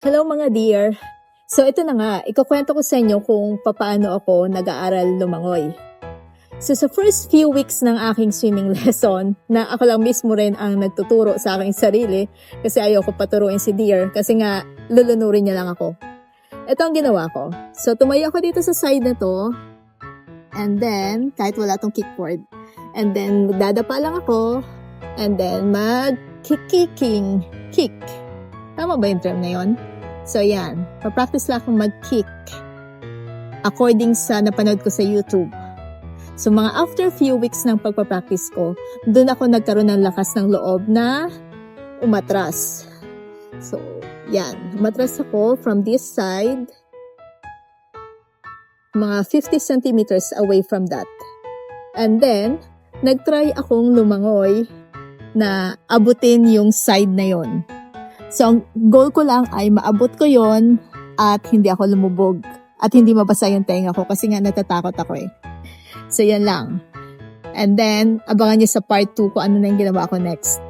Hello mga dear! So ito na nga, ikukwento ko sa inyo kung paano ako nag-aaral lumangoy. So sa first few weeks ng aking swimming lesson, na ako lang mismo rin ang nagtuturo sa aking sarili kasi ayoko paturuin si dear kasi nga lulunurin niya lang ako. Ito ang ginawa ko. So tumayo ako dito sa side na to and then kahit wala tong kickboard and then magdadapa lang ako and then mag-kicking. Kick. Tama ba yung term na yun? So, yan. Pa-practice lang akong mag-kick according sa napanood ko sa YouTube. So, mga after few weeks ng pagpa-practice ko, doon ako nagkaroon ng lakas ng loob na umatras. So, yan. Umatras ako from this side, mga 50 centimeters away from that. And then, nag-try akong lumangoy na abutin yung side na yon. So, ang goal ko lang ay maabot ko yon at hindi ako lumubog at hindi mabasa yung tenga ko kasi nga natatakot ako eh. So, yan lang. And then, abangan nyo sa part 2 kung ano na yung ginawa ko next.